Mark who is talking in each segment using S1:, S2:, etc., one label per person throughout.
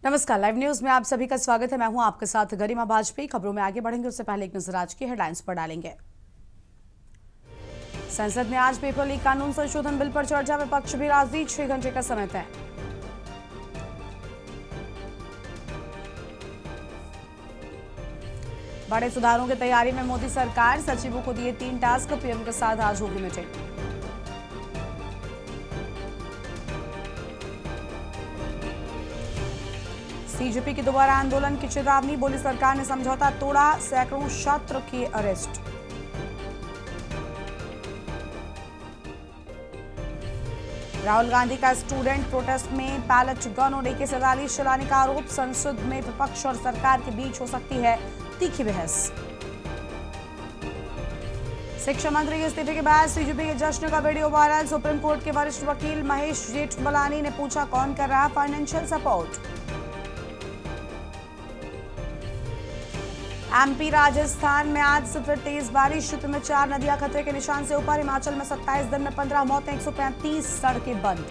S1: नमस्कार, live news में आप सभी का स्वागत है। मैं हूं आपके साथ गरिमा बाजपेयी। खबरों में आगे बढ़ेंगे उससे पहले एक नजर आज की हेडलाइंस पर डालेंगे। संसद में आज पेपर लीक कानून संशोधन बिल पर चर्चा, विपक्ष भी राजी, 6 घंटे का समय तय। बड़े सुधारों की तैयारी में मोदी सरकार, सचिवों को दिए 3 टास्क, पीएम के साथ आज होगी मीटिंग। सीजेपी की दोबारा आंदोलन की चेतावनी, बोली सरकार ने समझौता तोड़ा, सैकड़ों छात्र किए अरेस्ट। राहुल गांधी का स्टूडेंट प्रोटेस्ट में बैलेट गन और AK-47 चलाने का आरोप, संसद में विपक्ष और सरकार के बीच हो सकती है तीखी बहस। शिक्षा मंत्री के इस्तीफे के बाद सीजेपी के जश्न का वीडियो वायरल, सुप्रीम कोर्ट के वरिष्ठ वकील महेश जेठमलानी ने पूछा कौन कर रहा फाइनेंशियल सपोर्ट। एमपी राजस्थान में आज से फिर तेज बारिश, क्षेत्र में 4 नदियां खतरे के निशान से ऊपर। हिमाचल में 27 दिन में 15 मौतें, 135 सड़कें बंद।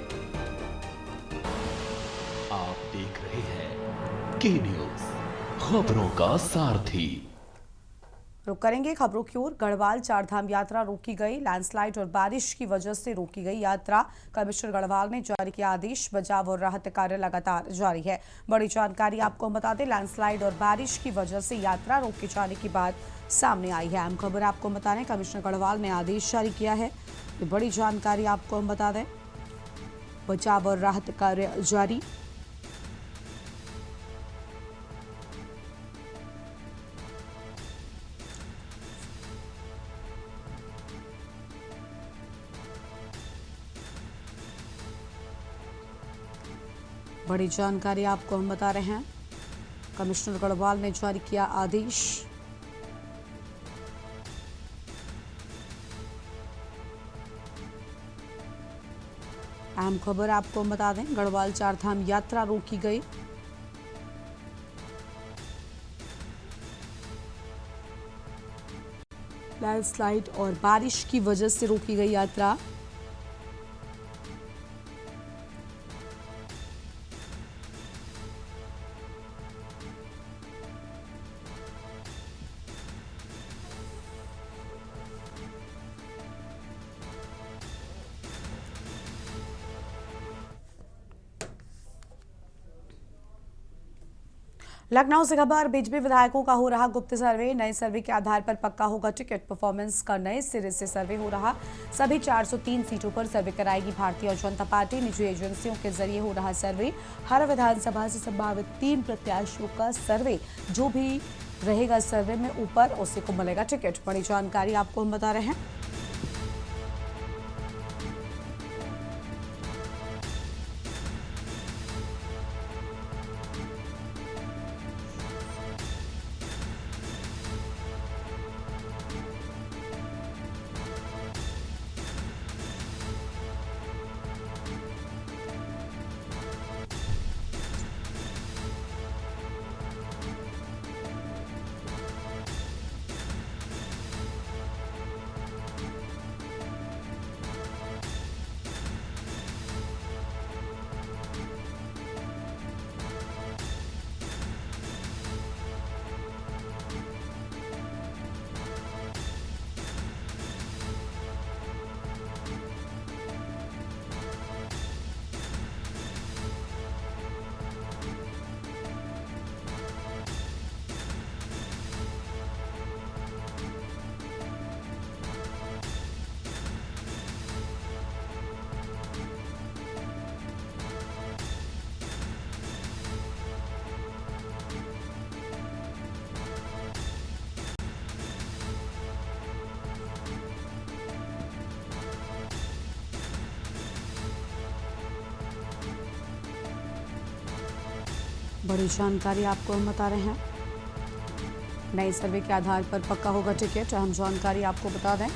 S2: आप देख रहे हैं के न्यूज, खबरों का सारथी।
S1: रुक करेंगे खबरों की ओर। गढ़वाल चारधाम यात्रा रोकी गई, लैंडस्लाइड और बारिश की वजह से रोकी गई यात्रा। कमिश्नर गढ़वाल ने जारी किया आदेश, बचाव और राहत कार्य लगातार जारी है। बड़ी जानकारी आपको हम बता दें, लैंडस्लाइड और बारिश की वजह से यात्रा रोके जाने की बात सामने आई है। अहम खबर आपको बता रहे, कमिश्नर गढ़वाल ने आदेश जारी किया है। बड़ी जानकारी आपको हम बता दें, बचाव और राहत कार्य जारी। बड़ी जानकारी आपको हम बता रहे हैं, कमिश्नर गढ़वाल ने जारी किया आदेश। अहम खबर आपको हम बता दें, गढ़वाल चारधाम यात्रा रोकी गई। लैंडस्लाइड और बारिश की वजह से रोकी गई यात्रा। लखनऊ से खबर, बीजेपी विधायकों का हो रहा गुप्त सर्वे, नए सर्वे के आधार पर पक्का होगा टिकट। परफॉर्मेंस का नए सिरे से सर्वे हो रहा, सभी 403 सीटों पर सर्वे कराएगी भारतीय जनता पार्टी। निजी एजेंसियों के जरिए हो रहा सर्वे, हर विधानसभा से संभावित 3 प्रत्याशियों का सर्वे, जो भी रहेगा सर्वे में ऊपर उसी को मिलेगा टिकट। बड़ी जानकारी आपको हम बता रहे हैं। बड़ी जानकारी आपको हम बता रहे हैं, नए सर्वे के आधार पर पक्का होगा टिकट। अहम जानकारी आपको बता दें,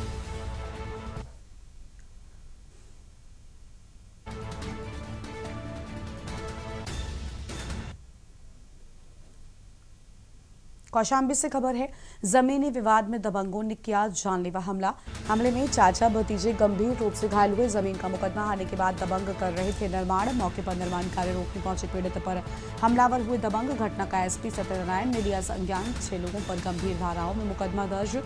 S1: कौशाम्बी से खबर है, जमीनी विवाद में दबंगों ने किया जानलेवा हमला। हमले में चाचा भतीजे गंभीर रूप से घायल हुए। जमीन का मुकदमा आने के बाद दबंग कर रहे थे निर्माण। मौके पर निर्माण कार्य रोकने पहुंचे पीड़ित पर हमलावर हुए दबंग। घटना का एसपी सत्यनारायण ने लिया संज्ञान। 6 लोगों पर गंभीर धाराओं में मुकदमा दर्ज।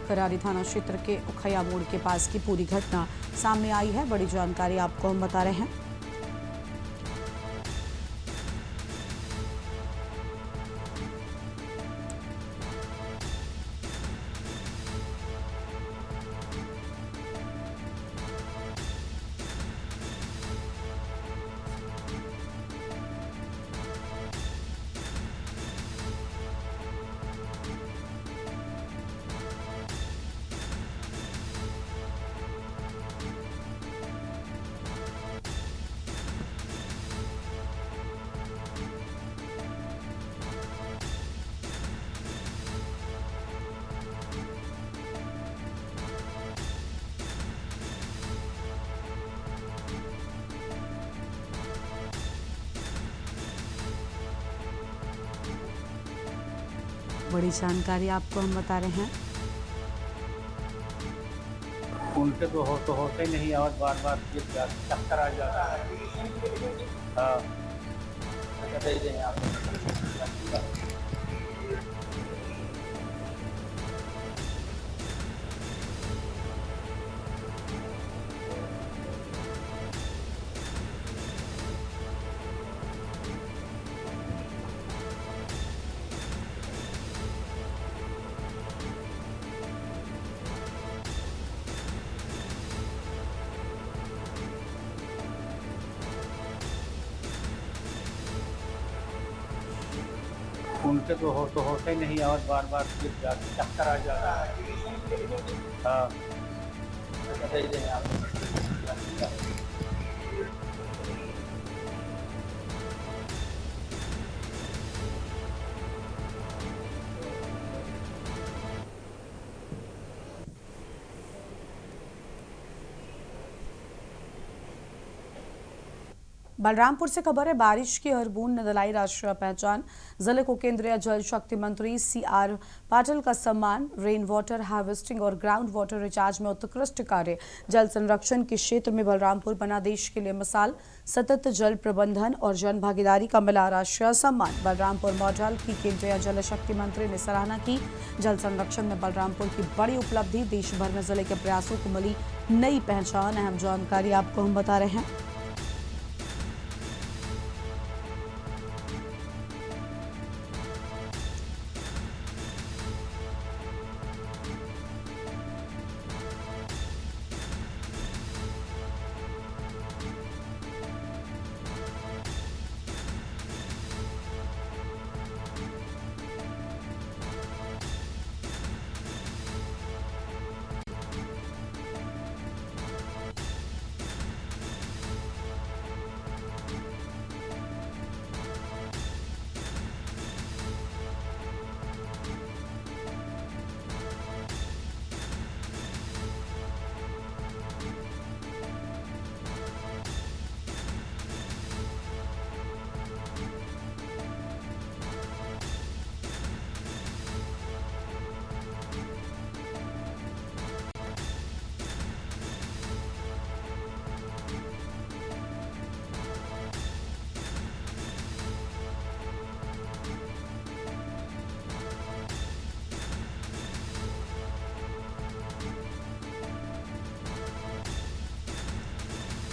S1: करारी थाना क्षेत्र के उखैया मोड़ के पास की पूरी घटना सामने आई है। बड़ी जानकारी आपको हम बता रहे हैं। बड़ी जानकारी आपको हम बता रहे हैं।
S3: उनके तो होते ही नहीं और बार बार चक्कर आ जाता है। हाँ उनके तो होते ही नहीं और बार बार चक्कर आ जाता है। हाँ
S1: बलरामपुर से खबर है, बारिश की हर बूंद ने दिलाई राष्ट्रीय पहचान। जिले को केंद्रीय जल शक्ति मंत्री CR पाटिल का सम्मान। रेन वाटर हार्वेस्टिंग और ग्राउंड वाटर रिचार्ज में उत्कृष्ट कार्य। जल संरक्षण के क्षेत्र में बलरामपुर बना देश के लिए मिसाल। सतत जल प्रबंधन और जन भागीदारी का मिला राष्ट्रीय सम्मान। बलरामपुर मॉडल की केंद्रीय जल शक्ति मंत्री ने सराहना की। जल संरक्षण में बलरामपुर की बड़ी उपलब्धि। देश भर में जिले के प्रयासों को मिली नई पहचान। अहम जानकारी आपको हम बता रहे हैं।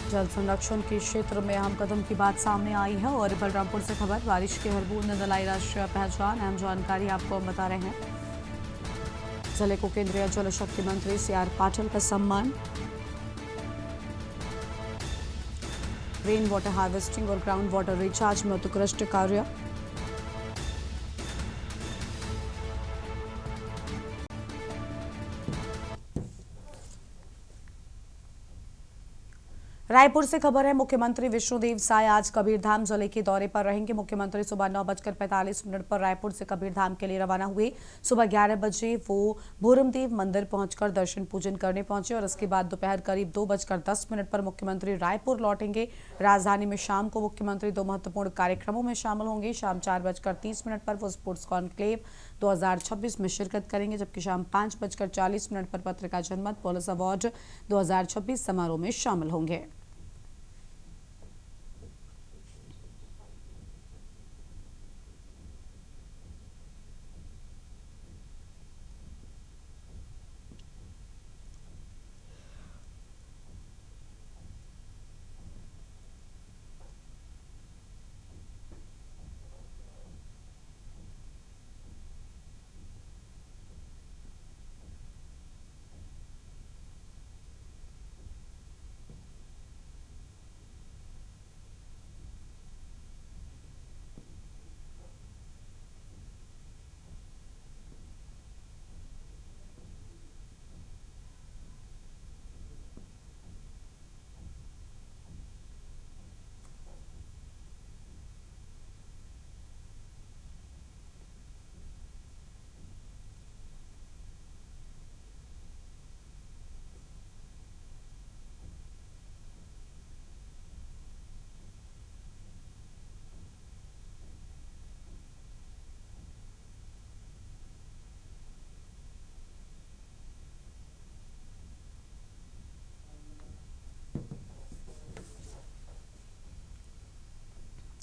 S1: जल संरक्षण के क्षेत्र में अहम कदम की बात सामने आई है। और बलरामपुर से खबर, बारिश की हर बूंद ने दिलाई राष्ट्रीय पहचान। अहम जानकारी आपको हम बता रहे हैं। जिले को केंद्रीय जल शक्ति मंत्री CR पाटिल का सम्मान। रेन वाटर हार्वेस्टिंग और ग्राउंड वाटर रिचार्ज में उत्कृष्ट कार्य। रायपुर से खबर है, मुख्यमंत्री विष्णुदेव साय आज कबीरधाम जिले के दौरे पर रहेंगे। मुख्यमंत्री सुबह 9:45 पर रायपुर से कबीरधाम के लिए रवाना हुए। सुबह 11 बजे वो भूरमदेव मंदिर पहुंचकर दर्शन पूजन करने पहुंचे और इसके बाद दोपहर करीब 2:10 पर मुख्यमंत्री रायपुर लौटेंगे। राजधानी में शाम को मुख्यमंत्री 2 महत्वपूर्ण कार्यक्रमों में शामिल होंगे। शाम 4:30 पर वो स्पोर्ट्स कॉन्क्लेव 2026 में शिरकत करेंगे, जबकि शाम 5:40 पर पत्रिका जनमत पुलिस अवार्ड 2026 समारोह में शामिल होंगे।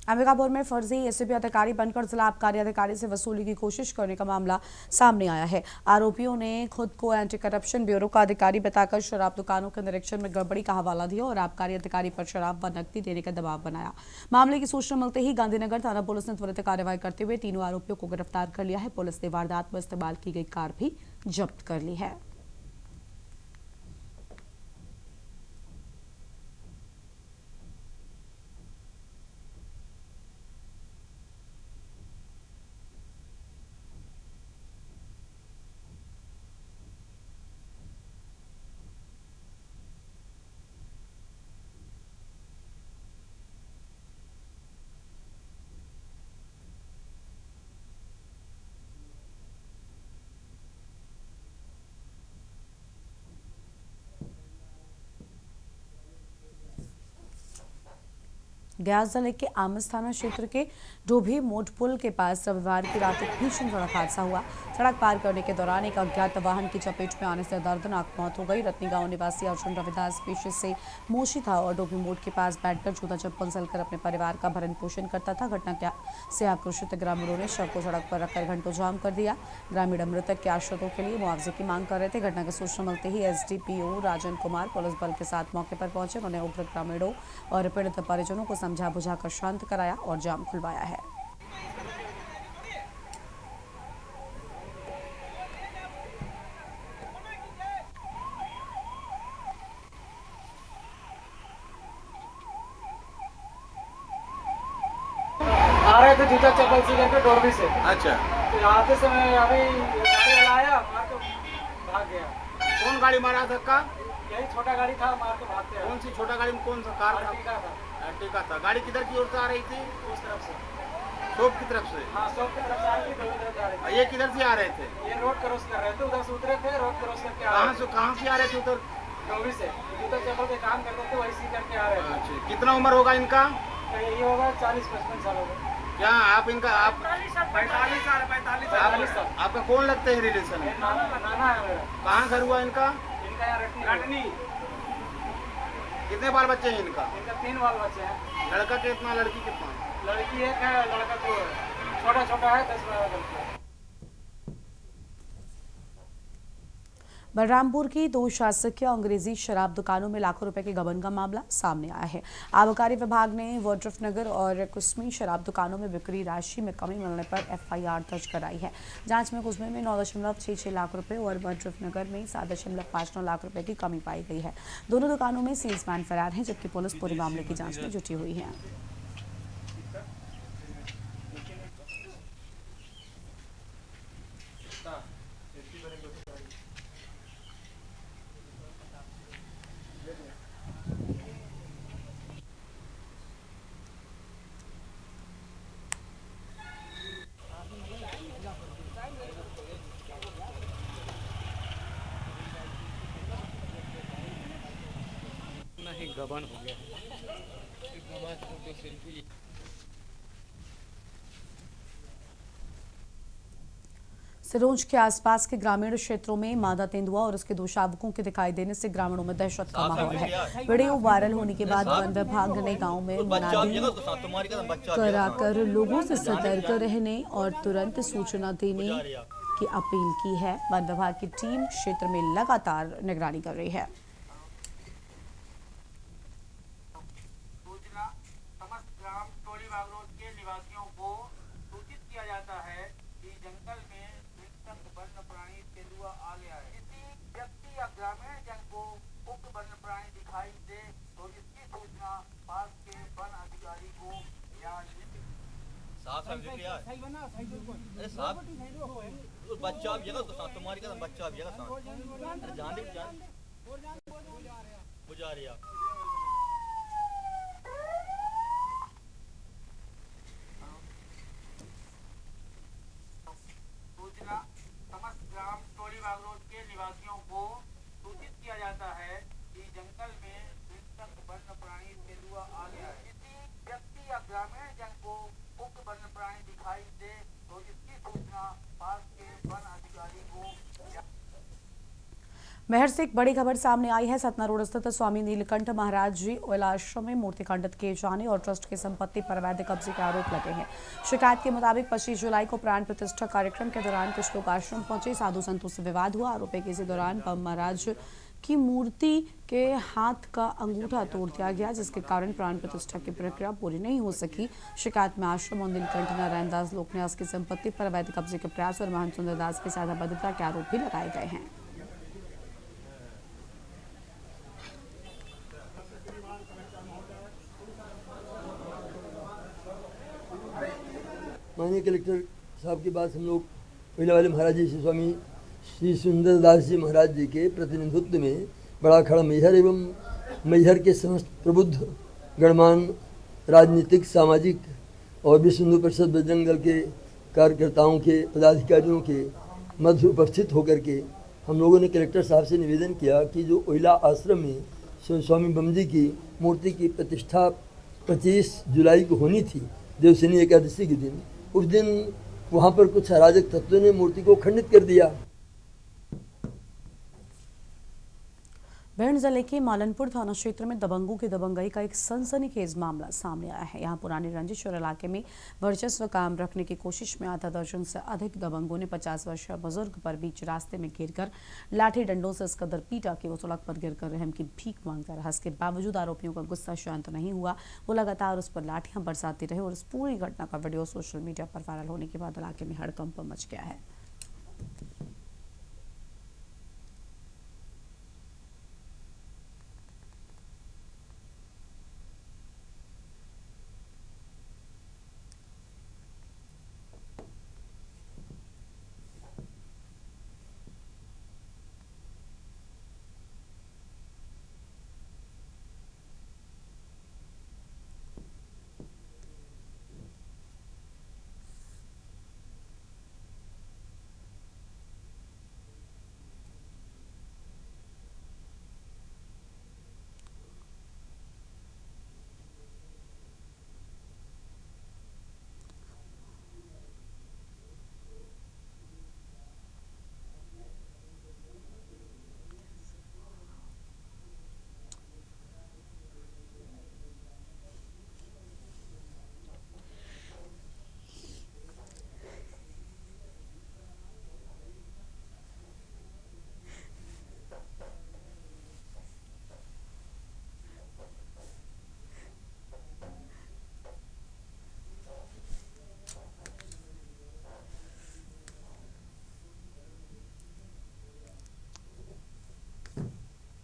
S1: अंबिकापुर में फर्जी एसीबी अधिकारी बनकर जिला आबकारी अधिकारी से वसूली की कोशिश करने का मामला सामने आया है। आरोपियों ने खुद को एंटी करप्शन ब्यूरो का अधिकारी बताकर शराब दुकानों के निरीक्षण में गड़बड़ी का हवाला दिया और आबकारी अधिकारी पर शराब व नकदी देने का दबाव बनाया। मामले की सूचना मिलते ही गांधीनगर थाना पुलिस ने त्वरित कार्रवाई करते हुए तीनों आरोपियों को गिरफ्तार कर लिया है। पुलिस ने वारदात में इस्तेमाल की गई कार भी जब्त कर ली है। गयास जिले के आमस थाना क्षेत्र के डोभी मोट पुल के पास रविवार की रात एक भीषण सड़क हादसा हुआ। सड़क पार करने के दौरान एक अज्ञात वाहन की चपेट में आने से दर्दनाक मौत हो गई। रत्नी गांव निवासी अर्जुन रविदास पेशे से मोशी था और डोभी मोट के पास बैठकर जूता चप्पल सिलकर अपने परिवार का भरण पोषण करता था। घटना से आक्रोशित ग्रामीणों ने शव को सड़क पर रखकर घंटों जाम कर दिया। ग्रामीण मृतक के आश्रितों के लिए मुआवजे की मांग कर रहे थे। घटना की सूचना मिलते ही एसडीपीओ राजन कुमार पुलिस बल के साथ मौके पर पहुंचे। उन्होंने उग्र ग्रामीणों और पीड़ित परिजनों को समझा बुझाकर शांत कराया और जाम खुलवाया है।
S3: आ रहे थे जूता चप्पल सी करके डोरबी से।
S4: अच्छा,
S3: तो आते समय अभी गाड़ी वाला आया, मार के भाग गया।
S4: कौन गाड़ी मारा धक्का?
S3: यही छोटा गाड़ी था, मार के भागते हैं।
S4: कौन सी छोटा गाड़ी में कौन सा कार था?
S3: अर्टिगा था।
S4: अर्टिगा था। गाड़ी किधर की ओर से आ रही थी?
S3: उस तरफ से।
S4: शॉप की तरफ से?
S3: हाँ, शॉप की तरफ से आ रही थी, उधर जा रहे
S4: ये किधर से आ रहे थे?
S3: थे। ये रोड क्रॉस कर रहे थे, उधर से उतरे थे, रोड क्रॉस करके आ
S4: कहाँ
S3: रहे
S4: से आ रहे थे उधर?
S3: थे। डोरबी से जूता चप्पल के काम करते थे, वही सी करके आ रहे थे।
S4: अच्छा, कितना उम्र होगा इनका?
S3: तो ये होगा 40-55 साल होगा।
S4: क्या आप इनका
S3: 45 साल।
S4: आपका कौन लगते हैं रिलेशन में?
S3: नाना है मेरा।
S4: कहाँ घर हुआ इनका?
S3: इनका यहाँ रटनी।
S4: कितने बाल बच्चे हैं इनका?
S3: इनका 3 बाल बच्चे हैं।
S4: लड़का कितना, लड़की कितना?
S3: लड़की एक है, लड़का 2 है। छोटा है, 10-12 साल का।
S1: बलरामपुर की 2 शासकीय अंग्रेजी शराब दुकानों में लाखों रुपए के गबन का मामला सामने आया है। आबकारी विभाग ने वोड्रफ नगर और कुसमी शराब दुकानों में बिक्री राशि में कमी मिलने पर एफआईआर दर्ज कराई है। जांच में कुसमी में 9.66 लाख रुपए और वोड्रफ नगर में 7.59 लाख रुपए की कमी पाई गई है। दोनों दुकानों में सेल्समैन फरार हैं, जबकि पुलिस पूरे मामले की जाँच में जुटी हुई है।
S3: एक गबन हो गया है।
S1: सिरोंज के आसपास के ग्रामीण क्षेत्रों में मादा तेंदुआ और उसके 2 शावकों के दिखाई देने से ग्रामीणों में दहशत का माहौल है। वीडियो वायरल होने के बाद वन विभाग ने गांव में मुनादी कराकर लोगों से सतर्क रहने और तुरंत सूचना देने की अपील की है। वन विभाग की टीम क्षेत्र में लगातार निगरानी कर रही है।
S5: सूचना समस्त ग्राम टोली बागरोड के निवासियों को सूचित किया जाता है कि जंगल में हिंसक वन्य प्राणी तेंदुआ आ गया है। किसी व्यक्ति या ग्रामीण जन को उक्त वन्य प्राणी दिखाई दे तो इसकी सूचना पास के वन अधिकारी को या
S6: बच्चा भी तो साथ तुम्हारी का बच्चा भी साथ जान दे जान बुझा रही
S5: सूचना समस्त ग्राम टोली बागरोड के निवासियों को सूचित किया जाता है कि जंगल में हिंसक वन्य प्राणी तेंदुआ आ गया है। किसी व्यक्ति या ग्रामीण जन को उक्त वन्य प्राणी दिखाई दे तो इसकी सूचना पास के वन अधिकारी को
S1: महर से एक बड़ी खबर सामने आई है। सतना रोड स्थित स्वामी नीलकंठ महाराज जी ओयल आश्रम में मूर्ति खंडित किए जाने और ट्रस्ट की संपत्ति पर अवैध कब्जे के आरोप लगे हैं। शिकायत के मुताबिक 25 जुलाई को प्राण प्रतिष्ठा कार्यक्रम के दौरान कुछ लोग आश्रम पहुंचे। साधु संतों से विवाद हुआ। आरोप है कि इसी दौरान बम महाराज की मूर्ति के हाथ का अंगूठा तोड़ दिया गया, जिसके कारण प्राण प्रतिष्ठा की प्रक्रिया पूरी नहीं हो सकी। शिकायत में आश्रम और नीलकंठ नारायण दास लोकन्यास की संपत्ति पर अवैध कब्जे के प्रयास और महंत सुंदर दास की साधाबद्धता के आरोप भी लगाए गए हैं।
S7: माननीय कलेक्टर साहब के पास हम लोग पहले वाले महाराज जी स्वामी श्री सुंदरदास जी महाराज जी के प्रतिनिधित्व में बड़ा खड़ा मैहर एवं मैहर के समस्त प्रबुद्ध गणमान राजनीतिक सामाजिक और विश्व हिंदू परिषद बजरंग दल के कार्यकर्ताओं के पदाधिकारियों के मध्य उपस्थित होकर के हम लोगों ने कलेक्टर साहब से निवेदन किया कि जो ओइला आश्रम में स्वामी बम जी की मूर्ति की प्रतिष्ठा 25 जुलाई को होनी थी, देवशनी एकादशी के दिन, उस दिन वहाँ पर कुछ अराजक तत्वों ने मूर्ति को खंडित कर दिया।
S1: भिंड जिले के मालनपुर थाना क्षेत्र में दबंगों की दबंगई का एक सनसनीखेज मामला सामने आया है। यहाँ पुरानी रंजिश और इलाके में वर्चस्व कायम रखने की कोशिश में आधा दर्जन से अधिक दबंगों ने 50 वर्षीय बुजुर्ग पर बीच रास्ते में घेरकर लाठी डंडों से इस कदर पीटा कि वो सड़क पर गिरकर रहम की भीख मांगता रहा। इसके बावजूद आरोपियों का गुस्सा शांत नहीं हुआ। वो लगातार उस पर लाठियां बरसाते रहे और इस पूरी घटना का वीडियो सोशल मीडिया पर वायरल होने के बाद इलाके में हड़कंप मच गया है।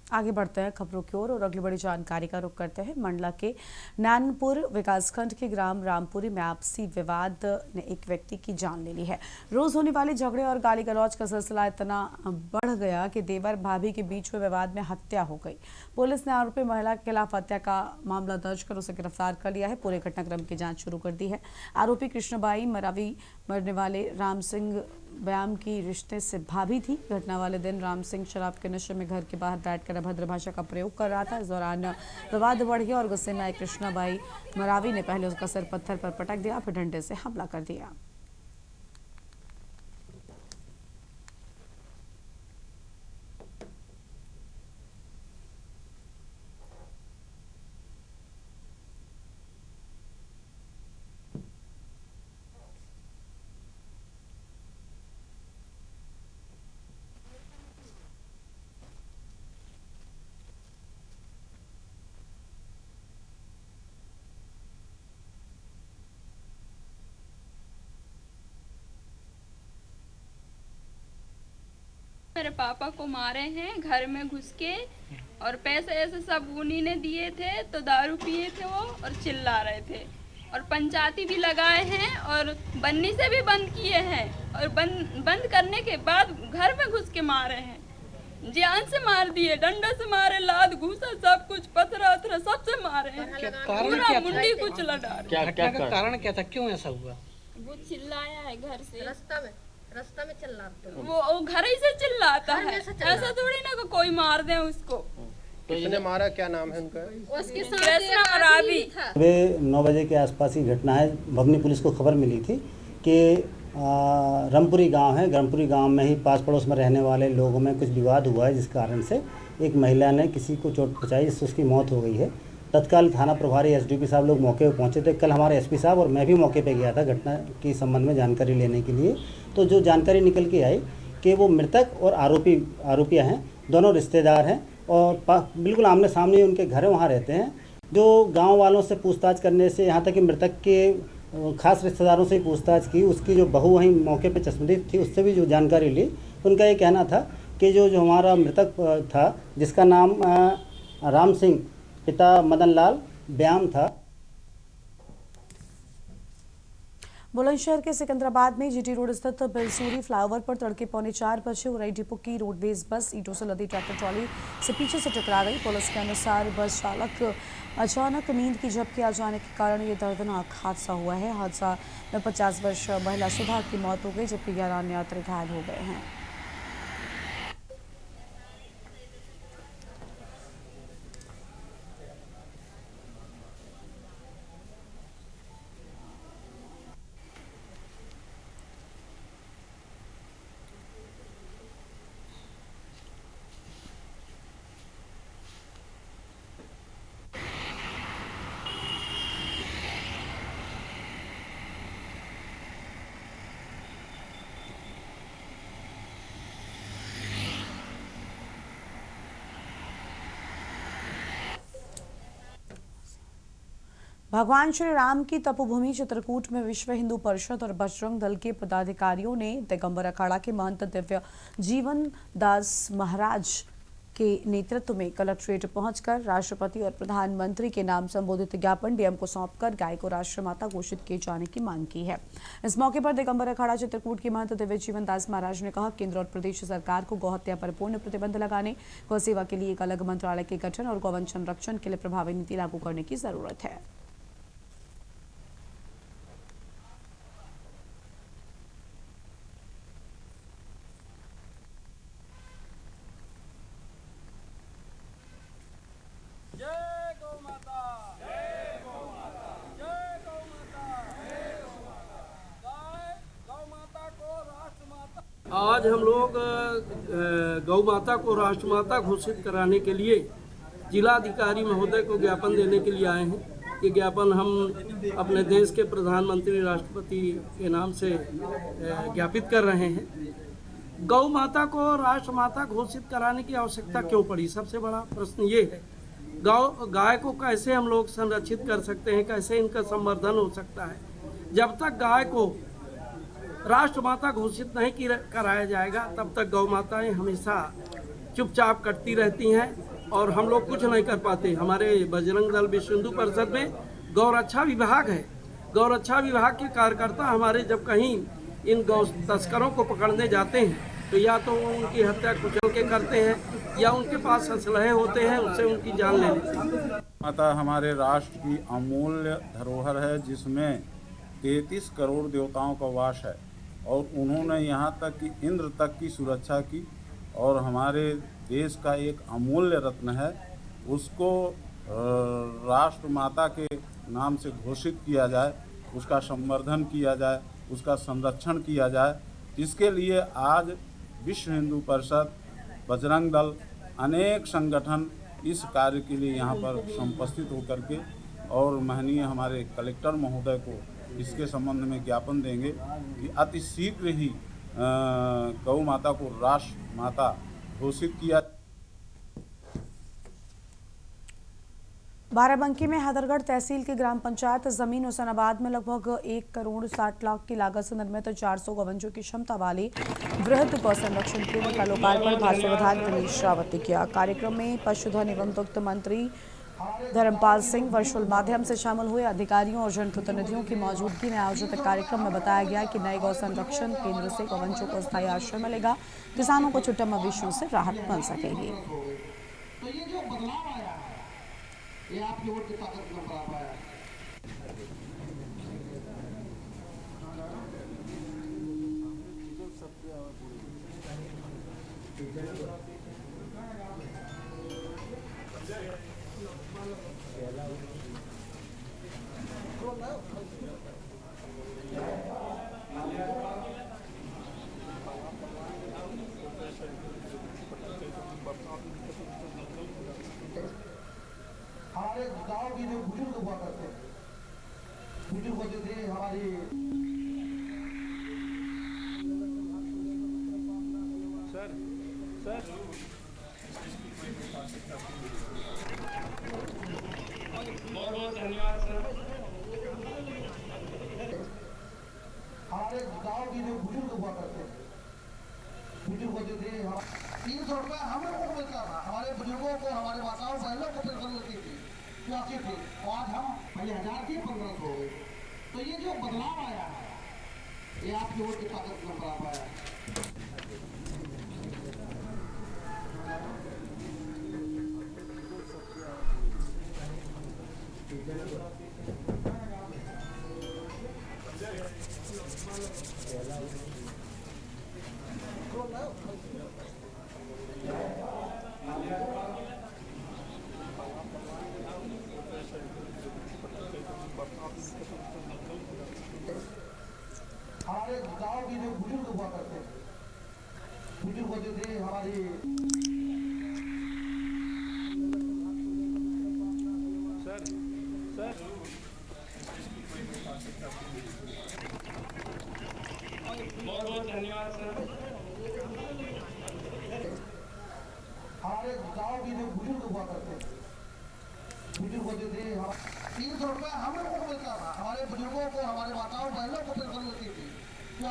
S1: आगे बढ़ते हैं खबरों की ओर और अगली बड़ी जानकारी का रुख करते हैं। मंडला के नैनपुर विकासखंड के ग्राम रामपुरी में आपसी विवाद ने एक व्यक्ति की जान ले ली है। रोज होने वाले झगड़े और गाली गलौज का सिलसिला इतना बढ़ गया कि देवर भाभी के बीच हुए विवाद में हत्या हो गई। पुलिस ने आरोपी महिला के खिलाफ हत्या का मामला दर्ज कर उसे गिरफ्तार कर लिया है। पूरे घटनाक्रम की जाँच शुरू कर दी है। आरोपी कृष्णबाई मरावी मरने वाले राम सिंह ब्याम की रिश्ते से भाभी थी। घटना वाले दिन राम सिंह शराब के नशे में घर के बाहर बैठकर अभद्र भाषा का प्रयोग कर रहा था। इस दौरान विवाद बढ़ गया और गुस्से में आई कृष्णाबाई मरावी ने पहले उसका सिर पत्थर पर पटक दिया, फिर डंडे से हमला कर दिया।
S8: मेरे पापा को मारे हैं घर में घुस के, और पैसे ऐसे सब उन्हीं ने दिए थे, तो दारू पिए थे वो और चिल्ला रहे थे, और पंचायती भी लगाए हैं और बन्नी से भी बंद किए हैं, और बंद करने के बाद घर में घुस के मारे हैं, जान से मार दिए, डंडा से मारे, लात घूसा सब कुछ, पत्थर वत्थर सबसे मारे हैं, पूरा मुंडी कुचला डाल।
S3: क्या कारण क्या था, क्यों ऐसा हुआ?
S8: वो चिल्लाया है घर से,
S9: रास्ता में चिल्लाते
S8: वो घर ही से चिल्लाता है, ऐसा थोड़ी ना कि कोई मार दे उसको।
S4: तो इन्हें मारा, क्या नाम है उनका?
S8: उसके साथ मरावी।
S10: सुबह 9 बजे के आसपास की घटना है। भवनी पुलिस को खबर मिली थी कि रामपुरी गांव है, रामपुरी गांव में ही पास पड़ोस में रहने वाले लोगों में कुछ विवाद हुआ है, जिस कारण से एक महिला ने किसी को चोट पहुंचाई, जिससे उसकी मौत हो गई है। तत्काल थाना प्रभारी एसडीपी साहब लोग मौके पर पहुंचे थे। कल हमारे एसपी साहब और मैं भी मौके पे गया था घटना के संबंध में जानकारी लेने के लिए। तो जो जानकारी निकल के आई कि वो मृतक और आरोपियां हैं, दोनों रिश्तेदार हैं और बिल्कुल आमने सामने उनके घर वहाँ रहते हैं। जो गांव वालों से पूछताछ करने से, यहाँ तक कि मृतक के खास रिश्तेदारों से पूछताछ की, उसकी जो बहू वहीं मौके पर चश्मदीद थी, उससे भी जो जानकारी ली, तो उनका ये कहना था कि जो हमारा मृतक था, जिसका नाम राम सिंह पिता मदन लाल ब्याम था।
S1: बुलंदशहर के सिकंदराबाद में जीटी रोड स्थित बिलसूरी फ्लाईओवर पर तड़के 3:45 बजे उरई डिपो की रोडवेज बस ईंटों से लदी ट्रैक्टर ट्रॉली से पीछे से टकरा गई। पुलिस के अनुसार बस चालक अचानक नींद की झपकी आ जाने के कारण ये दर्दनाक हादसा हुआ है। हादसा में 50 वर्ष महिला सुधा की मौत हो गई, जबकि 11 अन्य यात्री घायल हो गए हैं। भगवान श्री राम की तपोभूमि चित्रकूट में विश्व हिंदू परिषद और बजरंग दल के पदाधिकारियों ने दिगंबर अखाड़ा के महंत दिव्य जीवन दास महाराज के नेतृत्व में कलेक्ट्रेट पहुंचकर राष्ट्रपति और प्रधानमंत्री के नाम संबोधित ज्ञापन डीएम को सौंपकर गाय को राष्ट्रमाता घोषित किए जाने की मांग की है। इस मौके पर दिगंबर अखाड़ा चित्रकूट के महंत दिव्य जीवन दास महाराज ने कहा, केंद्र और प्रदेश सरकार को गौहत्या पर पूर्ण प्रतिबंध लगाने, गौ सेवा के लिए एक अलग मंत्रालय के गठन और गौवंश संरक्षण के लिए प्रभावी नीति लागू करने की जरूरत है।
S11: आज हम लोग गौ माता को राष्ट्रमाता घोषित कराने के लिए जिलाधिकारी महोदय को ज्ञापन देने के लिए आए हैं। ये ज्ञापन हम अपने देश के प्रधानमंत्री राष्ट्रपति के नाम से ज्ञापित कर रहे हैं। गौ माता को राष्ट्रमाता घोषित कराने की आवश्यकता क्यों पड़ी? सबसे बड़ा प्रश्न ये है, गाय को कैसे हम लोग संरक्षित कर सकते हैं, कैसे इनका संवर्धन हो सकता है? जब तक गाय को राष्ट्रमाता घोषित नहीं कराया जाएगा, तब तक गौ माताएं हमेशा चुपचाप कटती रहती हैं और हम लोग कुछ नहीं कर पाते। हमारे बजरंग दल विश्व हिंदू परिषद में गौरक्षा विभाग है। गौरक्षा विभाग के कार्यकर्ता हमारे जब कहीं इन गौ तस्करों को पकड़ने जाते हैं, तो या तो उनकी हत्या कुचल के करते हैं या उनके पास असलहे होते हैं, उससे उनकी जान ले लेते हैं।
S12: माता हमारे राष्ट्र की अमूल्य धरोहर है, जिसमें 33 करोड़ देवताओं का वास है और उन्होंने यहाँ तक कि इंद्र तक की सुरक्षा की और हमारे देश का एक अमूल्य रत्न है उसको राष्ट्र माता के नाम से घोषित किया जाए, उसका संवर्धन किया जाए, उसका संरक्षण किया जाए। इसके लिए आज विश्व हिंदू परिषद, बजरंग दल, अनेक संगठन इस कार्य के लिए यहाँ पर उपस्थित होकर के और माननीय हमारे कलेक्टर महोदय को इसके संबंध में ज्ञापन देंगे कि अति शीघ्र ही गौ माता को राष्ट्र माता घोषित किया।
S1: बाराबंकी में हैदरगढ़ तहसील की ग्राम पंचायत जमीन हुसैनाबाद में लगभग 1 करोड़ 60 लाख की लागत से निर्मित 400 गौवंशों की क्षमता वाली वृहद गौ संरक्षण केंद्र का लोकार्पण भाजपा विधायक दिनेश रावत ने किया। कार्यक्रम में पशुधन एवं दुग्ध मंत्री धर्मपाल सिंह वर्चुअल माध्यम से शामिल हुए। अधिकारियों और जनप्रतिनिधियों की मौजूदगी में आयोजित कार्यक्रम में बताया गया कि नए गौ संरक्षण केंद्र से गौवंशों को स्थायी आश्रय मिलेगा, किसानों को छुट्टे मवेशियों से राहत मिल सकेगी।
S5: तो ये जो बदलाव आया है ये आपकी वोट की ताकत में बराबर आया है। हमारे गांव के जो बुजुर्ग हुआ करते थे, बुजुर्ग जो थे हमारे सर बहुत बहुत धन्यवाद सर। हमारे गांव के जो बुजुर्ग हुआ करते थे, बुजुर्ग जो थे 300 रुपये हम लोगों को मिलता था, हमारे बुजुर्गों को, हमारे माताओं बहनों को पेंशन मिलती थी, थे और आज हम 1000 की 1500 हो गए। तो ये जो बदलाव आया है ये आपकी वोट की ताकत में बराबर आया है। हमारे गांव के जो बुजुर्ग हुआ करते थे, बुजुर्ग जो थे हमारे सर बहुत बहुत धन्यवाद सर। हमारे गांव के जो बुजुर्ग हुआ करते थे, बुजुर्ग जो थे 300 रुपये हम लोगों को मिलता था, हमारे बुजुर्गों को, हमारे माताओं बहनों को पेंशन मिलती थी, थे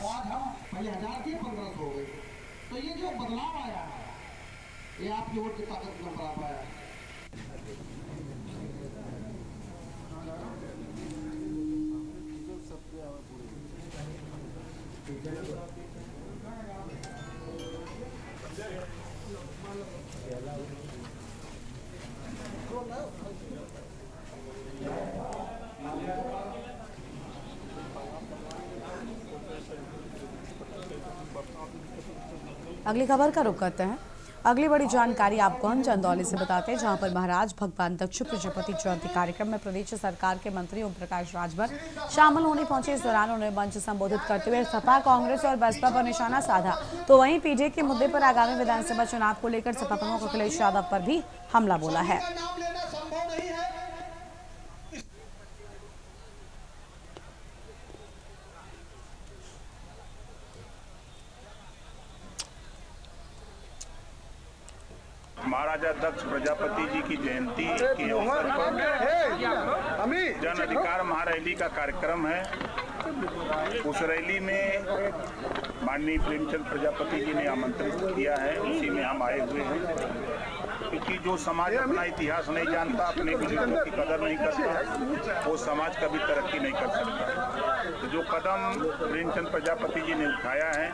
S5: और आज हम 1000 की 1500 हो गए। तो ये जो बदलाव आया है ये आपकी वोट की ताकत में बराबर आया है।
S1: अगली खबर का रुख करते हैं। अगली बड़ी जानकारी आपको हम चंदौली से बताते हैं, जहां पर महाराज भगवान दक्ष प्रजापति जयंती कार्यक्रम में प्रदेश सरकार के मंत्री ओम प्रकाश राजभर शामिल होने पहुंचे। इस दौरान उन्होंने मंच संबोधित करते हुए सपा, कांग्रेस और बसपा पर निशाना साधा। तो वहीं पीजे के मुद्दे पर आगामी विधानसभा चुनाव को लेकर सपा प्रमुख अखिलेश यादव पर भी हमला बोला है।
S13: महाराजा दक्ष प्रजापति जी की जयंती के अवसर पर जन अधिकार महारैली का कार्यक्रम है। उस रैली में माननीय प्रेमचंद प्रजापति जी ने आमंत्रित किया है, उसी में हम आए हुए हैं। क्योंकि जो समाज अपना इतिहास नहीं जानता, अपने बुजुर्गों की कदर नहीं करता, वो समाज कभी तरक्की नहीं कर सकता। जो कदम प्रेमचंद प्रजापति जी ने उठाया है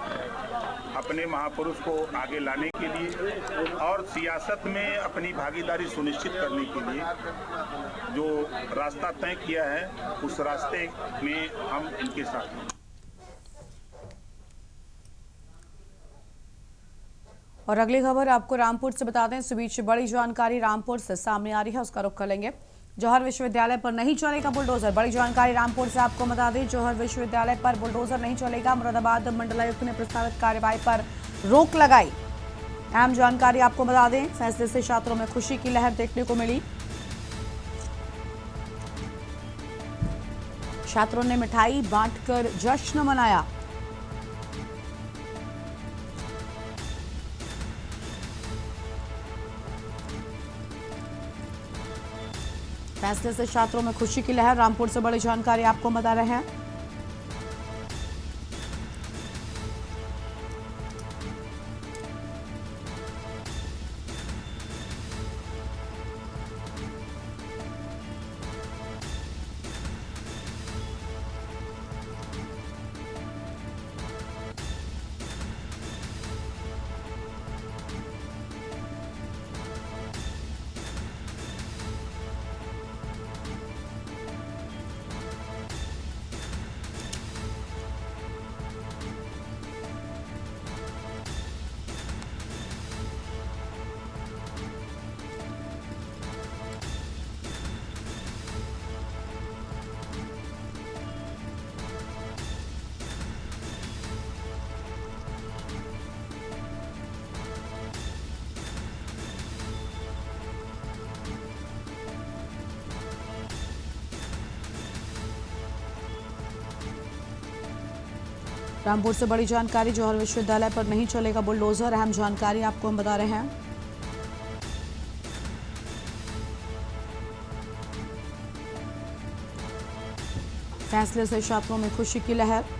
S13: अपने महापुरुष को आगे लाने के लिए और सियासत में अपनी भागीदारी सुनिश्चित करने के लिए जो रास्ता तय किया है उस रास्ते में हम इनके साथ हैं।
S1: और अगली खबर आपको रामपुर से बता दें। इस बीच बड़ी जानकारी रामपुर से सामने आ रही है, उसका रुख कर लेंगे। जौहर विश्वविद्यालय पर नहीं चलेगा बुलडोजर। बड़ी जानकारी रामपुर से आपको बता दें, जौहर विश्वविद्यालय पर बुलडोजर नहीं चलेगा। मुरादाबाद मंडलायुक्त ने प्रस्तावित कार्यवाही पर रोक लगाई। अहम जानकारी आपको बता दें, फैसले से छात्रों में खुशी की लहर देखने को मिली। छात्रों ने मिठाई बांटकर जश्न मनाया। फैसले से छात्रों में खुशी की लहर। रामपुर से बड़ी जानकारी आपको बता रहे हैं। रामपुर से बड़ी जानकारी, जौहर विश्वविद्यालय पर नहीं चलेगा बुलडोजर। अहम जानकारी आपको हम बता रहे हैं। फैसले से छात्रों में खुशी की लहर।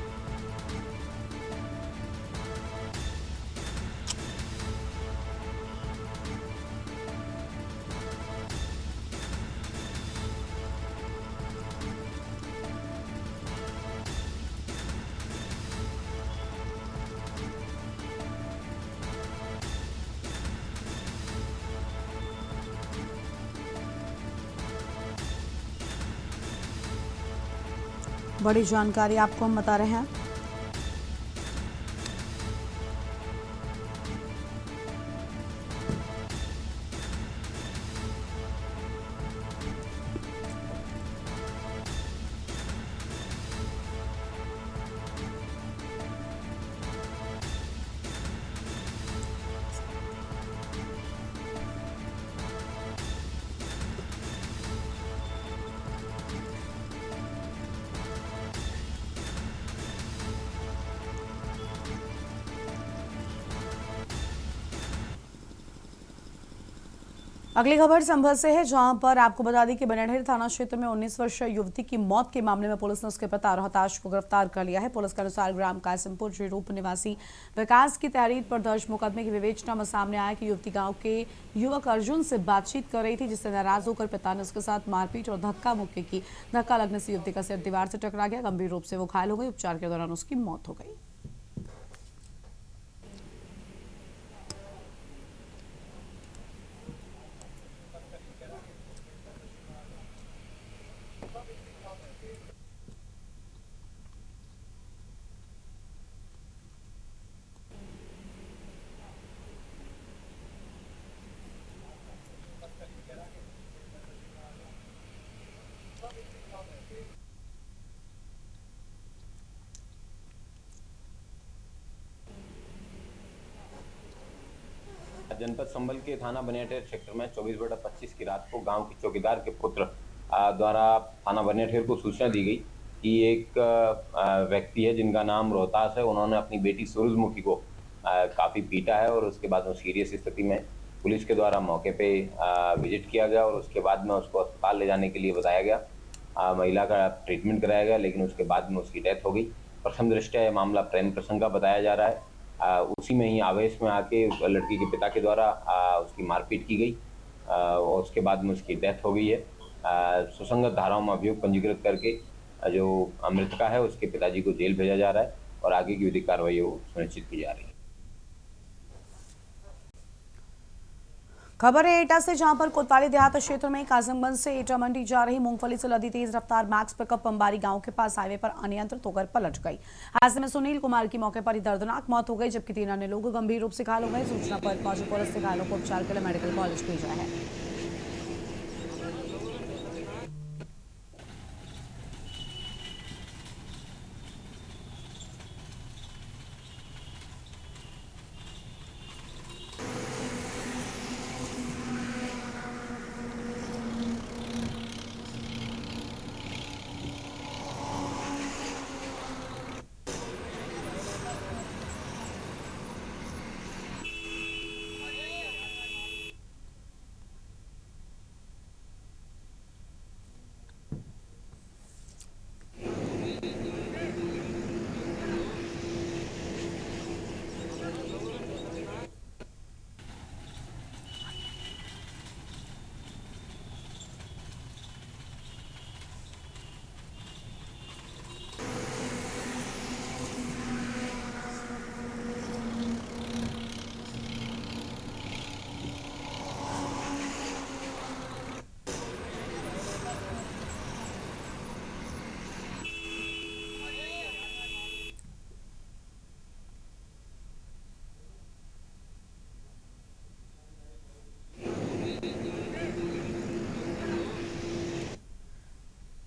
S1: बड़ी जानकारी आपको हम बता रहे हैं। अगली खबर संभल से है, जहां पर आपको बता दें कि बनेढ़ेर थाना क्षेत्र में 19 वर्षीय युवती की मौत के मामले में पुलिस ने उसके पिता रोहताश को गिरफ्तार कर लिया है। पुलिस के अनुसार ग्राम कासिमपुर जीरूप निवासी विकास की तहरीर पर दर्ज मुकदमे की विवेचना में सामने आया कि युवती गांव के युवक अर्जुन से बातचीत कर रही थी, जिससे नाराज होकर पिता ने उसके साथ मारपीट और धक्का मुक्की की। धक्का लगने से युवती का सिर दीवार से टकरा गया। गंभीर रूप से वो घायल हो गई। उपचार के दौरान उसकी मौत हो गई।
S14: जनपद संभल के थाना बनेठेर क्षेत्र में 24/25 की रात को गांव के चौकीदार के पुत्र द्वारा थाना बनेठेर को सूचना दी गई कि एक व्यक्ति है जिनका नाम रोहतास है, उन्होंने अपनी बेटी सूरजमुखी को काफ़ी पीटा है और उसके बाद वो सीरियस स्थिति में पुलिस के द्वारा मौके पे विजिट किया गया और उसके बाद में उसको अस्पताल ले जाने के लिए बताया गया। महिला का ट्रीटमेंट कराया गया, लेकिन उसके बाद में उसकी डेथ हो गई। प्रथम दृष्टया यह मामला प्रेम प्रसंग का बताया जा रहा है। उसी में ही आवेश में आके लड़की के पिता के द्वारा उसकी मारपीट की गई और उसके बाद में उसकी डेथ हो गई है। सुसंगत धाराओं में अभियोग पंजीकृत करके जो मृतका है उसके पिताजी को जेल भेजा जा रहा है और आगे की विधिक कार्रवाई वो सुनिश्चित की जा रही है।
S1: खबर है एटा से, जहां पर कोतवाली देहात क्षेत्र में काजमगंज से एटा मंडी जा रही मूंगफली से लदी तेज रफ्तार मैक्स पिकअप पंबारी गांव के पास हाईवे पर अनियंत्रित होकर पलट गई। हादसे में सुनील कुमार की मौके पर ही दर्दनाक मौत हो गई, जबकि 3 अन्य लोग गंभीर रूप से घायल हो गए। सूचना पर पहुंची पुलिस ने घायलों को उपचार के लिए मेडिकल कॉलेज भेजा है।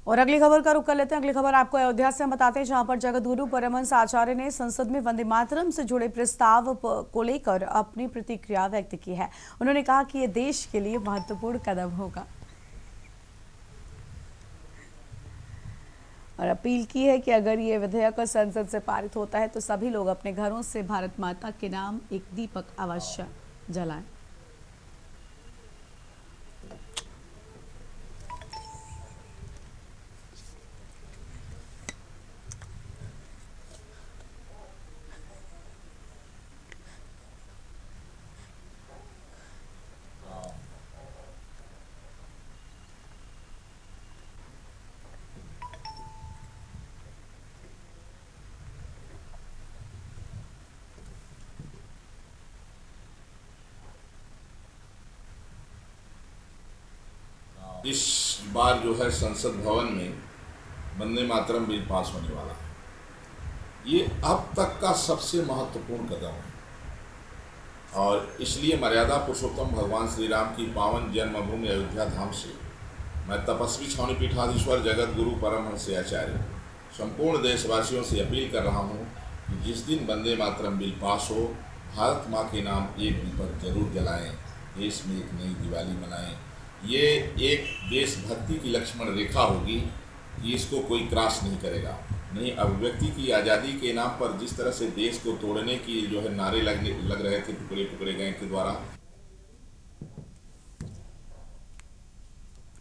S1: और अगली खबर का रुख कर लेते हैं। अगली खबर आपको अयोध्या से हम बताते हैं, जहां पर जगतगुरु परमहंस आचार्य ने संसद में वंदे मातरम से जुड़े प्रस्ताव को लेकर अपनी प्रतिक्रिया व्यक्त की है। उन्होंने कहा कि यह देश के लिए महत्वपूर्ण कदम होगा और अपील की है कि अगर ये विधेयक संसद से पारित होता है तो सभी लोग अपने घरों से भारत माता के नाम एक दीपक अवश्य जलाएं।
S15: इस बार जो है संसद भवन में वंदे मातरम बिल पास होने वाला है। ये अब तक का सबसे महत्वपूर्ण कदम है और इसलिए मर्यादा पुरुषोत्तम भगवान श्री राम की पावन जन्मभूमि अयोध्या धाम से मैं तपस्वी छावनी पीठाधीश्वर जगत गुरु परमहंस आचार्य संपूर्ण देशवासियों से अपील कर रहा हूँ कि जिस दिन वंदे मातरम बिल पास हो, भारत माँ के नाम एक दीपक जरूर जलाएं, देश में एक नई दिवाली मनाएं। ये एक देशभक्ति की लक्ष्मण रेखा होगी कि इसको कोई क्रॉस नहीं करेगा। नहीं, अभिव्यक्ति की आज़ादी के नाम पर जिस तरह से देश को तोड़ने की जो है नारे लग रहे थे टुकड़े टुकड़े गैंग के द्वारा।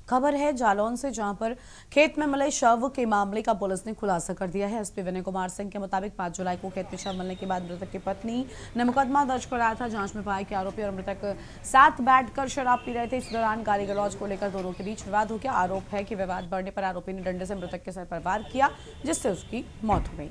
S1: खबर है जालौन से, जहां पर खेत में मिले शव के मामले का पुलिस ने खुलासा कर दिया है। एसपी विनय कुमार सिंह के मुताबिक 5 जुलाई को खेत में शव मिलने के बाद मृतक की पत्नी ने मुकदमा दर्ज कराया था। जांच में पाया कि आरोपी और मृतक साथ बैठकर शराब पी रहे थे। इस दौरान गाली गलौज को लेकर दोनों के बीच विवाद हो गया। आरोप है कि विवाद बढ़ने पर आरोपी ने डंडे से मृतक के सर पर वार किया, जिससे उसकी मौत हो गई।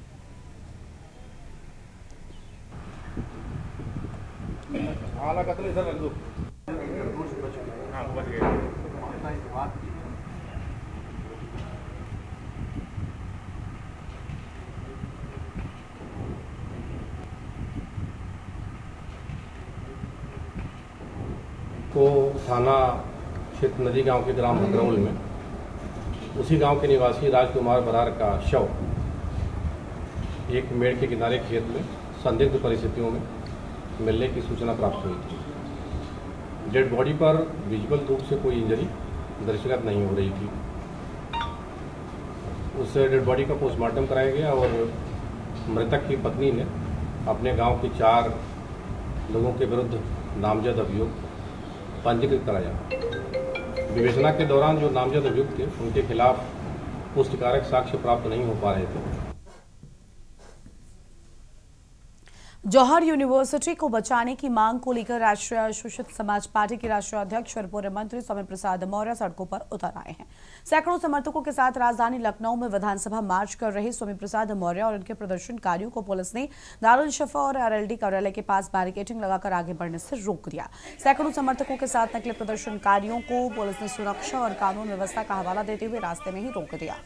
S16: को थाना क्षेत्र नदी गांव के ग्राम भद्रौल में उसी गांव के निवासी राजकुमार बरार का शव एक मेड़ के किनारे खेत में संदिग्ध परिस्थितियों में मिलने की सूचना प्राप्त हुई थी। डेड बॉडी पर विजुअल रूप से कोई इंजरी दृष्टिगत नहीं हो रही थी। उस डेड बॉडी का पोस्टमार्टम कराया गया और मृतक की पत्नी ने अपने गांव के 4 लोगों के विरुद्ध नामजद अभियोग पंजीकृत कराया। विवेचना के दौरान जो नामजद अभियुक्त थे उनके खिलाफ पुष्टिकारक साक्ष्य प्राप्त नहीं हो पा रहे थे।
S1: जौहर यूनिवर्सिटी को बचाने की मांग को लेकर राष्ट्रीय अनुसूचित समाज पार्टी के राष्ट्रीय अध्यक्ष और पूर्व मंत्री स्वामी प्रसाद मौर्य सड़कों पर उतर आए हैं। सैकड़ों समर्थकों के साथ राजधानी लखनऊ में विधानसभा मार्च कर रहे स्वामी प्रसाद मौर्य और उनके प्रदर्शनकारियों को पुलिस ने दारुल शिफा और आरएलडी कार्यालय के पास बैरिकेडिंग लगाकर आगे बढ़ने से रोक दिया। सैकड़ों समर्थकों के साथ निकले प्रदर्शनकारियों को पुलिस ने सुरक्षा और कानून व्यवस्था का हवाला देते हुए रास्ते में ही रोक दिया।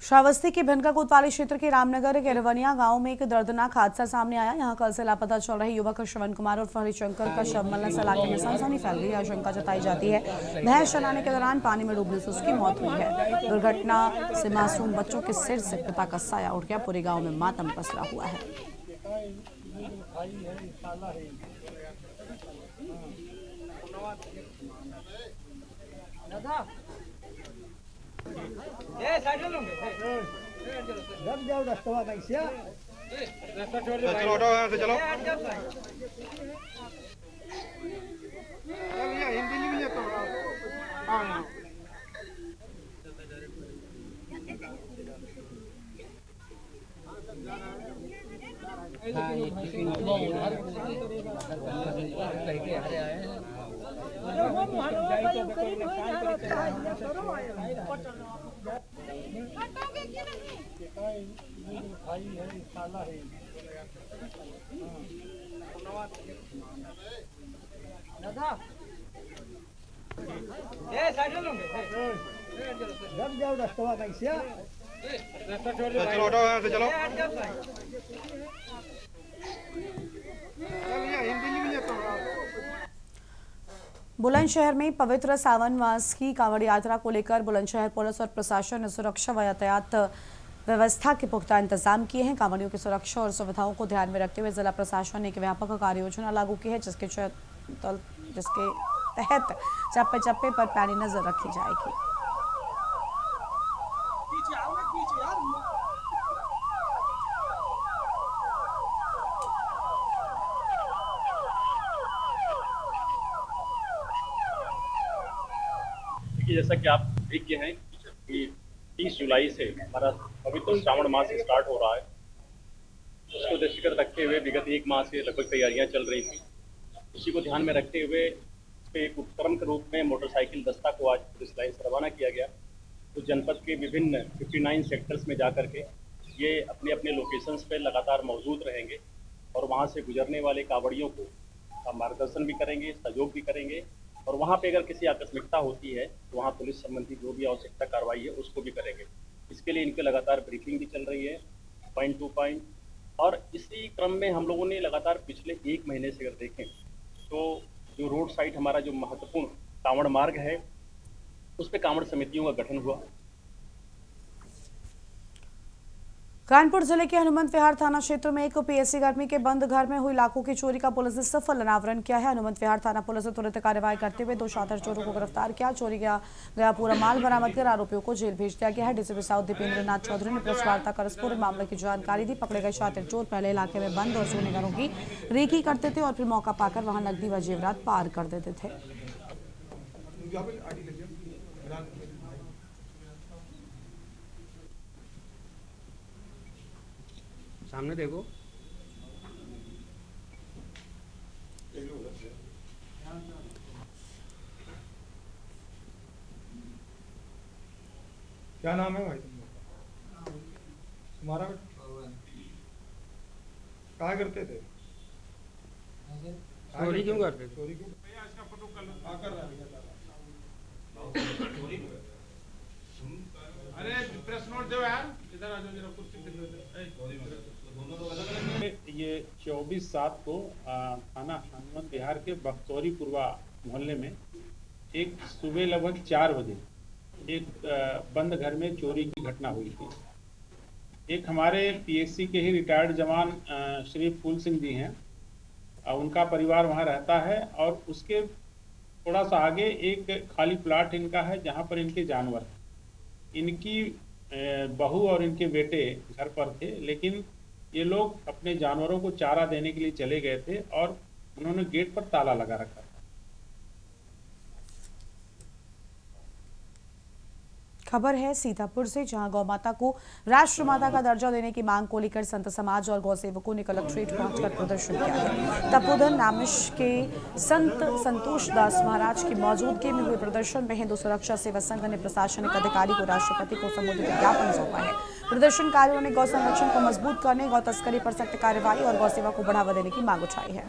S1: श्रावस्ती के भिनका कोतवाली क्षेत्र के रामनगर के रवनिया गांव में एक दर्दनाक हादसा सामने आया। यहां कल से लापता चल रहे युवक श्रवण कुमार और हरिशंकर का शव मिलने से इलाके में सनसनी फैल गई। आशंका जताई जाती है भैंस चलाने के दौरान पानी में डूबने से उसकी मौत हुई है। दुर्घटना से मासूम बच्चों के सिर से पिता का साया उठ गया। पूरे गाँव में मातम पसरा हुआ है।
S3: जाओ रास्ता कैसे
S4: चलो हटो यहाँ से चलो हिंदी नहीं है तो हाँ
S3: जाओ रास्ता कैसे
S4: चलो हटो यहाँ से चलो हिंदी नहीं है तो
S1: बुलंदशहर में पवित्र सावन मास की कांवड़ यात्रा को लेकर बुलंदशहर पुलिस और प्रशासन ने सुरक्षा व यातायात व्यवस्था के पुख्ता इंतजाम किए हैं। कांवड़ियों की सुरक्षा और सुविधाओं को ध्यान में रखते हुए जिला प्रशासन ने एक व्यापक कार्य योजना लागू की है, जिसके तहत चप्पे चप्पे पर पैनी नजर रखी जाएगी।
S17: जैसा कि आप देख हैं कि 30 जुलाई से हमारा पवित्र श्रावण मास स्टार्ट हो रहा है। उसको दृष्टिगत रखते हुए विगत एक माह से लगभग तैयारियां चल रही थी। इसी को ध्यान में रखते हुए इस पर एक उपक्रम के रूप में मोटरसाइकिल दस्ता को आज पुलिस लाइन से रवाना किया गया। तो जनपद के विभिन्न 59 सेक्टर्स में जा कर के ये अपने अपने लोकेशंस पे लगातार मौजूद रहेंगे और वहाँ से गुजरने वाले कांवड़ियों को मार्गदर्शन भी करेंगे, सहयोग भी करेंगे और वहाँ पे अगर किसी आकस्मिकता होती है तो वहाँ पुलिस संबंधी जो भी आवश्यकता कार्रवाई है उसको भी करेंगे। इसके लिए इनके लगातार ब्रीफिंग भी चल रही है पॉइंट टू पॉइंट। और इसी क्रम में हम लोगों ने लगातार पिछले 1 महीने से अगर देखें तो जो रोड साइड हमारा जो महत्वपूर्ण कांवड़ मार्ग है उस पर कांवड़ समितियों का गठन हुआ।
S1: कानपुर जिले के हनुमंत विहार थाना क्षेत्र में एक पीएससी कर्मी के बंद घर में हुई लाखों की चोरी का पुलिस ने सफल अनावरण किया है। हनुमंत विहार थाना पुलिस ने तुरंत कार्रवाई करते हुए 2 शातिर चोरों को गिरफ्तार किया। चोरी गया पूरा माल बरामद कर आरोपियों को जेल भेज दिया गया है। डीसीपी साउथ दीपेंद्र नाथ चौधरी ने प्रेस वार्ता कर इस पूरे मामले की जानकारी दी। पकड़े गए शातिर चोर पहले इलाके में बंद और सोने घरों की रेकी करते थे और फिर मौका पाकर वहां नकदी व जेवरात पार कर देते थे।
S4: सामने देखो क्या नाम है भाई तुम्हारा? कहा करते थे? चोरी क्यों करते थे? चोरी क्यों?
S3: ये 24/7 को थाना हनुमान बिहार के बख्तौरीपुरवा मोहल्ले में एक सुबह लगभग 4 बजे एक बंद घर में चोरी की घटना हुई थी। एक हमारे पीएससी के ही रिटायर्ड जवान श्री फूल सिंह जी हैं, उनका परिवार वहाँ रहता है और उसके थोड़ा सा आगे एक खाली प्लाट इनका है जहाँ पर इनके जानवर हैं। इनकी बहू और इनके बेटे घर पर थे, लेकिन ये लोग अपने जानवरों को चारा देने के लिए चले गए थे और उन्होंने गेट पर ताला लगा रखा था।
S1: खबर है सीतापुर से, जहां गौ माता को राष्ट्र माता का दर्जा देने की मांग को लेकर संत समाज और गौ सेवकों ने कलेक्ट्रेट पहुंचकर प्रदर्शन किया है। तपोधन नामिश के संत संतोष दास महाराज की मौजूदगी में हुए प्रदर्शन में हिंदू सुरक्षा सेवा संघ ने प्रशासनिक अधिकारी को राष्ट्रपति को संबोधित ज्ञापन सौंपा है। प्रदर्शनकारियों ने गौ संरक्षण को मजबूत करने, गौ तस्करी पर सख्त कार्रवाई और गौ सेवा को बढ़ावा देने की मांग उठाई है।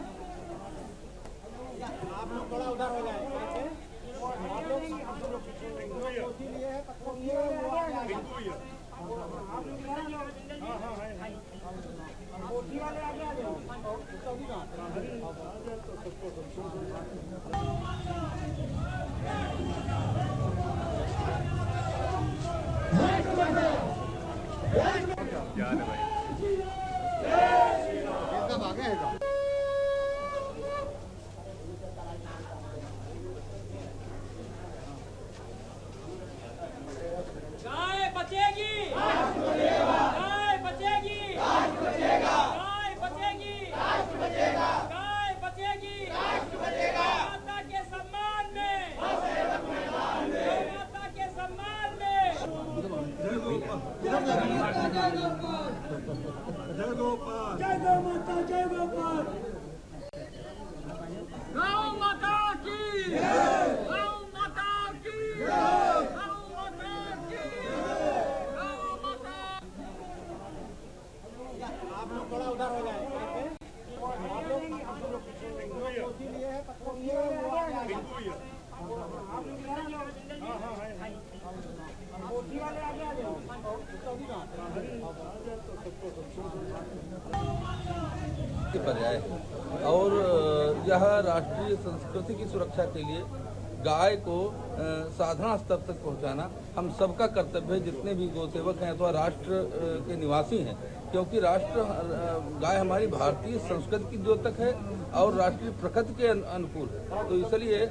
S18: पर्याय और यह राष्ट्रीय संस्कृति की सुरक्षा के लिए गाय को साधारण स्तर तक पहुंचाना हम सबका कर्तव्य है, जितने भी गौ सेवक हैं अथवा राष्ट्र के निवासी हैं, क्योंकि राष्ट्र गाय हमारी भारतीय संस्कृति की द्योतक है और राष्ट्रीय प्रकृति के अनुकूल है। तो इसलिए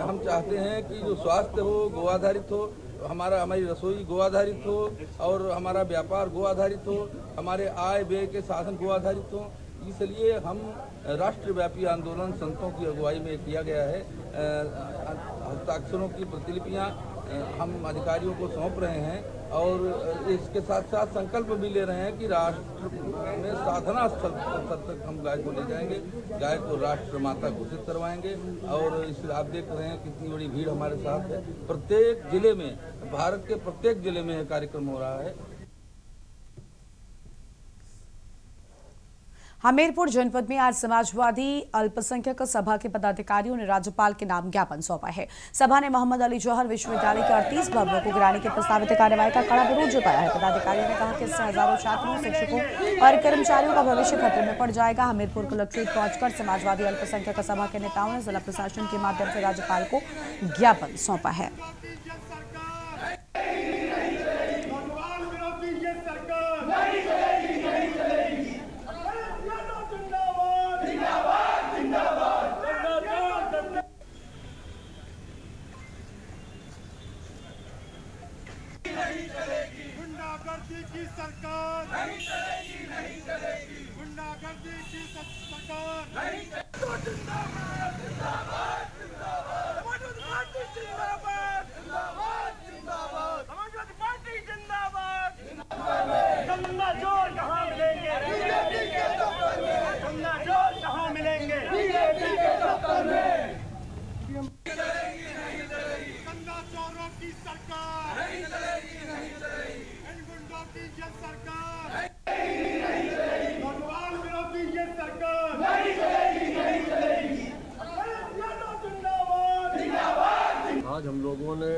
S18: हम चाहते हैं कि जो स्वास्थ्य हो गो आधारित हो, हमारी रसोई गो आधारित हो और हमारा व्यापार गो आधारित हो, हमारे आय व्यय के साधन गो आधारित हो। इसलिए हम राष्ट्रव्यापी आंदोलन संतों की अगुवाई में किया गया है। हस्ताक्षरों की प्रतिलिपियां हम अधिकारियों को सौंप रहे हैं और इसके साथ साथ संकल्प भी ले रहे हैं कि राष्ट्र में साधना स्तर तक हम गाय को ले जाएंगे, गाय को राष्ट्र माता घोषित करवाएंगे। और इस आप देख रहे हैं कितनी बड़ी भीड़ हमारे साथ है। प्रत्येक जिले में, भारत के प्रत्येक जिले में यह कार्यक्रम हो रहा है।
S1: हमीरपुर जनपद में आज समाजवादी अल्पसंख्यक सभा के पदाधिकारियों ने राज्यपाल के नाम ज्ञापन सौंपा है। सभा ने मोहम्मद अली जौहर विश्वविद्यालय के 38 भवनों को गिराने की प्रस्तावित कार्रवाई का कड़ा विरोध जताया है। पदाधिकारियों ने कहा कि इससे हजारों छात्रों, शिक्षकों और कर्मचारियों का भविष्य खतरे में पड़ जाएगा। हमीरपुर कलेक्ट्रेट पहुंचकर समाजवादी अल्पसंख्यक सभा के नेताओं ने जिला प्रशासन के माध्यम से राज्यपाल को ज्ञापन सौंपा है।
S19: गुंडागर्दी की सरकार नहीं चलेगी, नहीं चलेगी। गुंडागर्दी की सरकार नहीं चलेगी। जिंदाबाद, जिंदाबाद, जिंदाबाद। समाजवादी पार्टी जिंदाबाद, जिंदाबाद, जिंदाबाद। समाजवादी पार्टी जिंदाबाद, जिंदाबाद। गंगा जोर कहाँ मिलेंगे? बीजेपी के दफ्तर में। गंगा जोर कहाँ मिलेंगे? बीजेपी के दफ्तर में। नहीं चलेगी। गंगा चोरों की सरकार नहीं चलेगी, नहीं चलेगी। गुंडों की ये सरकार नहीं चलेगी। भगवान विरोधी ये सरकार नहीं चलेगी, नहीं चलेगी। जिंदाबाद, जिंदाबाद।
S20: आज हम लोगों ने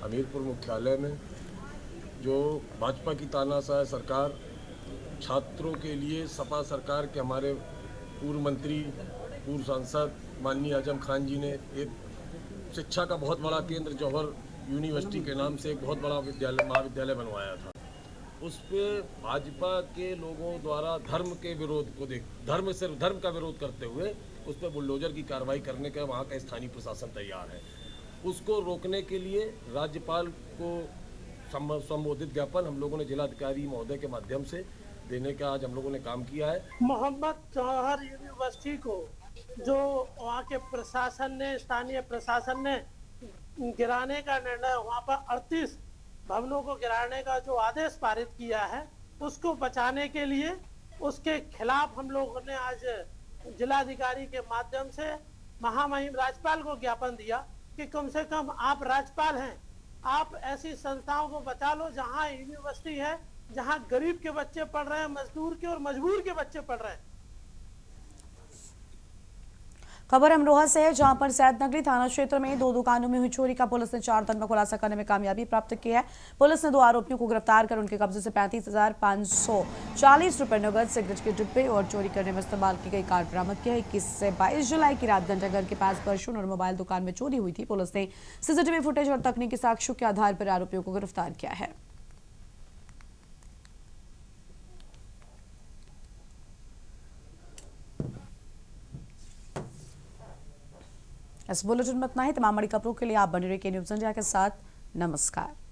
S20: हमीरपुर मुख्यालय में जो भाजपा की तानाशाह सरकार छात्रों के लिए सपा सरकार के हमारे पूर्व मंत्री पूर्व सांसद माननीय आजम खान जी ने एक शिक्षा का बहुत बड़ा केंद्र जौहर यूनिवर्सिटी के नाम से एक बहुत बड़ा महाविद्यालय बनवाया था। उस पर भाजपा के लोगों द्वारा धर्म के विरोध को धर्म का विरोध करते हुए उस पर बुलडोजर की कार्रवाई करने का वहाँ का स्थानीय प्रशासन तैयार है। उसको रोकने के लिए राज्यपाल को संबोधित ज्ञापन हम लोगों ने जिलाधिकारी महोदय के माध्यम से देने का आज हम लोगों ने काम किया है।
S21: मोहम्मद जौहर यूनिवर्सिटी को जो वहाँ के प्रशासन ने स्थानीय प्रशासन ने गिराने का निर्णय, वहाँ पर 38 भवनों को गिराने का जो आदेश पारित किया है, उसको बचाने के लिए उसके खिलाफ हम लोगों ने आज जिलाधिकारी के माध्यम से महामहिम राज्यपाल को ज्ञापन दिया कि कम से कम आप राज्यपाल हैं, आप ऐसी संस्थाओं को बचा लो जहां यूनिवर्सिटी है, जहां गरीब के बच्चे पढ़ रहे हैं, मजदूर के और मजबूर के बच्चे पढ़ रहे हैं।
S1: खबर अमरोहा से है, जहां पर सैदनगरी थाना क्षेत्र में 2 दुकानों में हुई चोरी का पुलिस ने 4 दिन में खुलासा करने में कामयाबी प्राप्त की है। पुलिस ने 2 आरोपियों को गिरफ्तार कर उनके कब्जे से 35,540 रुपए नगद, सिगरेट के डिब्बे और चोरी करने में इस्तेमाल की गई कार बरामद किया है। 21 से 22 जुलाई की रात घंटाघर के पास परचून और मोबाइल दुकान में चोरी हुई थी। पुलिस ने सीसीटीवी फुटेज और तकनीकी साक्ष्यों के आधार पर आरोपियों को गिरफ्तार किया है। इस बुलेटिन में इतना ही। तमाम बड़ी खबरों के लिए आप बने रहिए न्यूज़ इंडिया के साथ। नमस्कार।